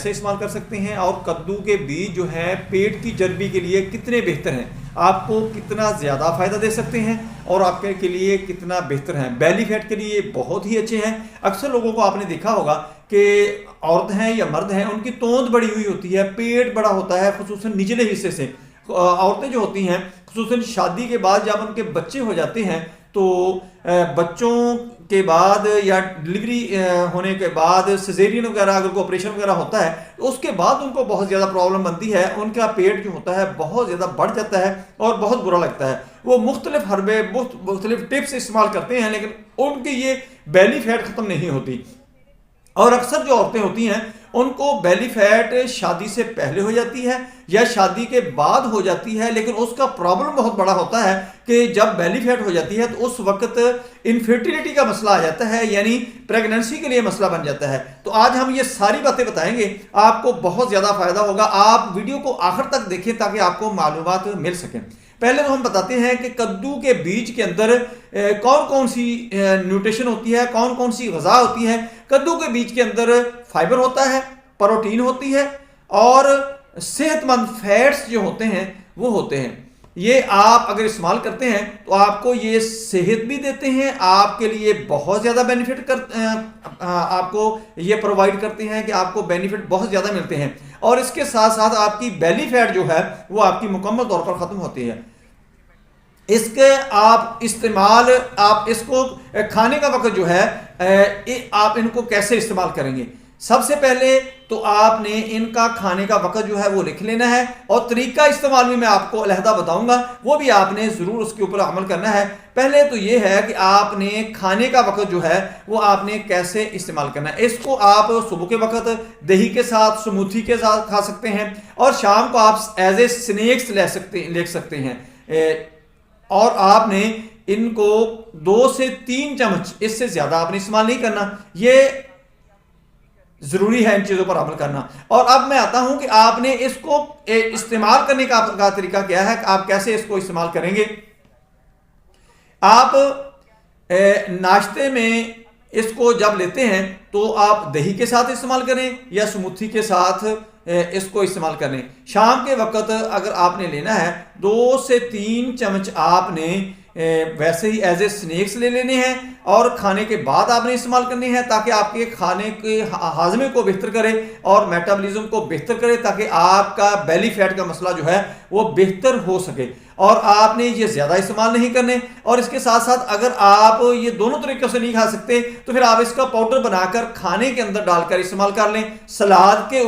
से इस्तेमाल कर सकते हैं और कद्दू के बीज जो है पेट की चर्बी के लिए कितने बेहतर हैं, आपको कितना ज़्यादा फ़ायदा दे सकते हैं और आपके के लिए कितना बेहतर है। बेली फैट के लिए बहुत ही अच्छे हैं। अक्सर लोगों को आपने देखा होगा कि औरत हैं या मर्द हैं, उनकी तोंद बड़ी हुई होती है, पेट बड़ा होता है, खुसूसन निचले हिस्से से। औरतें जो होती हैं खुसूसन शादी के बाद जब उनके बच्चे हो जाते हैं तो बच्चों के बाद या डिलीवरी होने के बाद सिजेरियन वगैरह अगर कोई ऑपरेशन वगैरह होता है तो उसके बाद उनको बहुत ज़्यादा प्रॉब्लम बनती है। उनका पेट जो होता है बहुत ज़्यादा बढ़ जाता है और बहुत बुरा लगता है। वो मुख्तलिफ हर्बे मुख्तलिफ टिप्स इस्तेमाल करते हैं लेकिन उनकी ये बेली फैट ख़त्म नहीं होती। और अक्सर जो औरतें होती हैं उनको बेली फैट शादी से पहले हो जाती है या शादी के बाद हो जाती है, लेकिन उसका प्रॉब्लम बहुत बड़ा होता है कि जब बेली फैट हो जाती है तो उस वक्त इनफर्टिलिटी का मसला आ जाता है, यानी प्रेगनेंसी के लिए मसला बन जाता है। तो आज हम ये सारी बातें बताएंगे, आपको बहुत ज़्यादा फायदा होगा। आप वीडियो को आखिर तक देखें ताकि आपको मालूमात मिल सकें। पहले तो हम बताते हैं कि कद्दू के बीज के अंदर कौन कौन सी न्यूट्रिशन होती है, कौन कौन सी ग़िज़ा होती है। कद्दू के बीज के अंदर फाइबर होता है, प्रोटीन होती है और सेहतमंद फैट्स जो होते हैं वो होते हैं। ये आप अगर इस्तेमाल करते हैं तो आपको ये सेहत भी देते हैं, आपके लिए बहुत ज़्यादा बेनिफिट आपको ये प्रोवाइड करते हैं कि आपको बेनिफिट बहुत ज़्यादा मिलते हैं और इसके साथ साथ आपकी बेली फैट जो है वो आपकी मुकम्मल तौर पर ख़त्म होती है। इसके आप इस्तेमाल, आप इसको खाने का वक्त जो है आप इनको कैसे इस्तेमाल करेंगे। सबसे पहले तो आपने इनका खाने का वक्त जो है वो लिख लेना है और तरीका इस्तेमाल भी मैं आपको अलहदा बताऊंगा, वो भी आपने ज़रूर उसके ऊपर अमल करना है। पहले तो ये है कि आपने खाने का वक्त जो है वो आपने कैसे इस्तेमाल करना है। इसको आप सुबह के वक्त दही के साथ, स्मूथी के साथ खा सकते हैं और शाम को आप एज ए स्नैक्स ले सकते हैं। और आपने इनको 2 से 3 चम्मच, इससे ज़्यादा आपने इस्तेमाल नहीं करना, ये जरूरी है इन चीजों पर अमल करना। और अब मैं आता हूं कि आपने इसको इस्तेमाल करने का तरीका क्या है, आप कैसे इसको इस्तेमाल करेंगे। आप नाश्ते में इसको जब लेते हैं तो आप दही के साथ इस्तेमाल करें या स्मूथी के साथ इसको इस्तेमाल करें। शाम के वक्त अगर आपने लेना है 2 से 3 चम्मच आपने वैसे ही एज ए स्नैक्स ले लेने हैं और खाने के बाद आपने इस्तेमाल करनी है ताकि आपके खाने के हाजमे को बेहतर करे और मेटाबॉलिज्म को बेहतर करे, ताकि आपका बेली फैट का मसला जो है वो बेहतर हो सके। और आपने ये ज़्यादा इस्तेमाल नहीं करने। और इसके साथ साथ अगर आप ये दोनों तरीक़ों से नहीं खा सकते तो फिर आप इसका पाउडर बनाकर खाने के अंदर डालकर इस्तेमाल कर लें। सलाद के